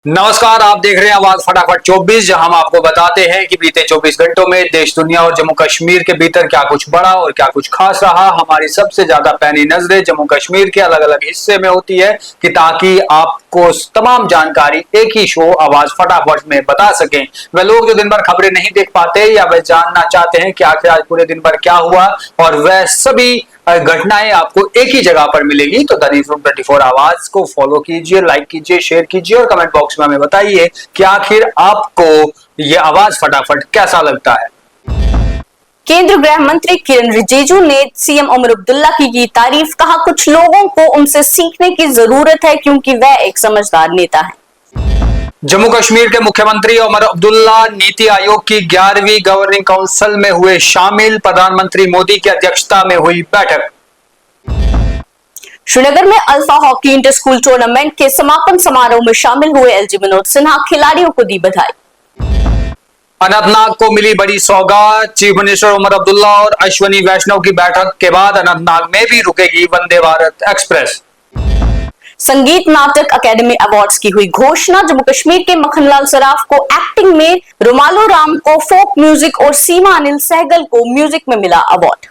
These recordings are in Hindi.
नमस्कार, आप देख रहे हैं आवाज फटाफट 24, जहां हम आपको बताते हैं कि बीते 24 घंटों में देश दुनिया और जम्मू कश्मीर के भीतर क्या कुछ बड़ा और क्या कुछ खास रहा। हमारी सबसे ज्यादा पैनी नजरें जम्मू कश्मीर के अलग अलग हिस्से में होती है कि ताकि आपको तमाम जानकारी एक ही शो आवाज फटाफट में बता सकें। वह लोग जो दिन भर खबरें नहीं देख पाते या वह जानना चाहते हैं कि आखिर आज पूरे दिन भर क्या हुआ, और वह सभी घटनाएं आपको एक ही जगह पर मिलेगी। तो द न्यूज़रूम 24 आवाज को फॉलो कीजिए, लाइक कीजिए, शेयर कीजिए और कमेंट बॉक्स में हमें बताइए कि आखिर आपको यह आवाज फटाफट कैसा लगता है। केंद्रीय गृह मंत्री किरण रिजिजू ने सीएम उमर अब्दुल्ला की तारीफ, कहा कुछ लोगों को उनसे सीखने की जरूरत है क्योंकि वह एक समझदार नेता है। जम्मू कश्मीर के मुख्यमंत्री उमर अब्दुल्ला नीति आयोग की 11वीं गवर्निंग काउंसिल में हुए शामिल। प्रधानमंत्री मोदी की अध्यक्षता में हुई बैठक। श्रीनगर में alpha hockey inter school tournament के समापन समारोह में शामिल हुए एलजी मनोज सिन्हा, खिलाड़ियों को दी बधाई। अनंतनाग को मिली बड़ी सौगात। चीफ मिनिस्टर उमर अब्दुल्ला और अश्विनी वैष्णव की बैठक के बाद अनंतनाग में भी रुकेगी वंदे भारत एक्सप्रेस। संगीत नाटक अकेडमी अवार्ड्स की हुई घोषणा। जम्मू कश्मीर के मखनलाल सराफ को एक्टिंग में, रुमालो राम को फोक म्यूजिक और सीमा अनिल सहगल को म्यूजिक में मिला अवार्ड।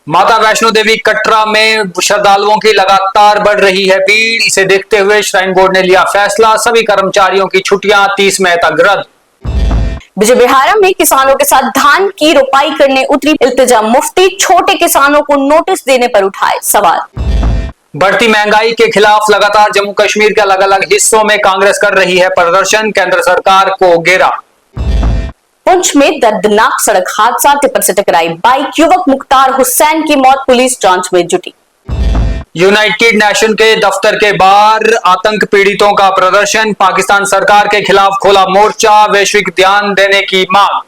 माता वैष्णो देवी कटरा में श्रद्धालुओं की लगातार बढ़ रही है भीड़। इसे देखते हुए श्राइन बोर्ड ने लिया फैसला, सभी कर्मचारियों की छुट्टियां 30 मई तक रद्द। बिजबिहारा में किसानों के साथ धान की रोपाई करने उतरी इल्तिजा मुफ्ती, छोटे किसानों को नोटिस देने पर उठाए सवाल। बढ़ती महंगाई के खिलाफ लगातार जम्मू कश्मीर के अलग अलग हिस्सों में कांग्रेस कर रही है प्रदर्शन, केंद्र सरकार को घेरा। पुंछ में दर्दनाक सड़क हादसा, टिप्पर से टकराई बाइक, युवक मुख्तार हुसैन की मौत, पुलिस जांच में जुटी। यूनाइटेड नेशन के दफ्तर के बाहर आतंक पीड़ितों का प्रदर्शन, पाकिस्तान सरकार के खिलाफ खोला मोर्चा, वैश्विक ध्यान देने की मांग।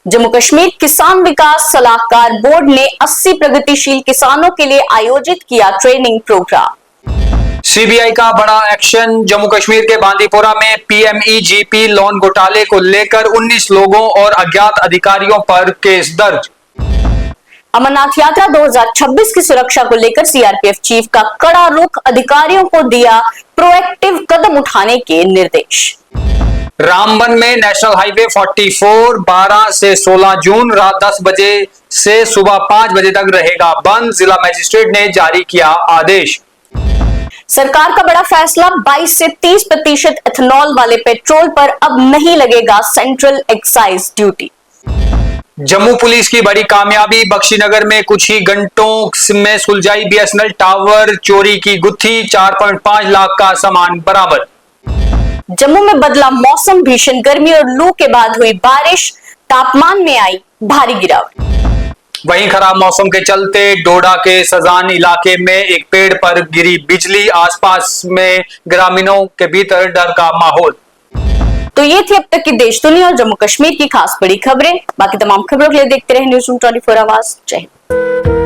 जम्मू कश्मीर किसान विकास सलाहकार बोर्ड ने 80 प्रगतिशील किसानों के लिए आयोजित किया ट्रेनिंग प्रोग्राम। सीबीआई का बड़ा एक्शन। जम्मू कश्मीर के बांदीपोरा में पीएमईजीपी लोन घोटाले को लेकर 19 लोगों और अज्ञात अधिकारियों पर केस दर्ज। अमरनाथ यात्रा 2026 की सुरक्षा को लेकर सीआरपीएफ चीफ का कड़ा रुख, अधिकारियों को दिया प्रोएक्टिव कदम उठाने के निर्देश। रामबन में नेशनल हाईवे 44 12 से 16 जून रात 10 बजे से सुबह 5 बजे तक रहेगा बंद, जिला मजिस्ट्रेट ने जारी किया आदेश। सरकार का बड़ा फैसला, 22 से 30% एथेनॉल वाले पेट्रोल पर अब नहीं लगेगा central excise duty. Jammu police की बड़ी कामयाबी, बख्शीनगर में कुछ ही घंटों में सुलझाई बीएसएनएल टावर चोरी की गुत्थी, 4.5 लाख का सामान बरामद। जम्मू में बदला मौसम, भीषण गर्मी और लू के बाद हुई बारिश, तापमान में आई भारी गिरावट। वहीं खराब मौसम के चलते डोडा के सजान इलाके में एक पेड़ पर गिरी बिजली, आसपास में ग्रामीणों के भीतर डर का माहौल। तो ये थी अब तक की देश दुनिया और जम्मू कश्मीर की खास बड़ी खबरें। बाकी तमाम खबरों के लिए देखते रहे न्यूज़रूम 24 आवाज। जय हिंद।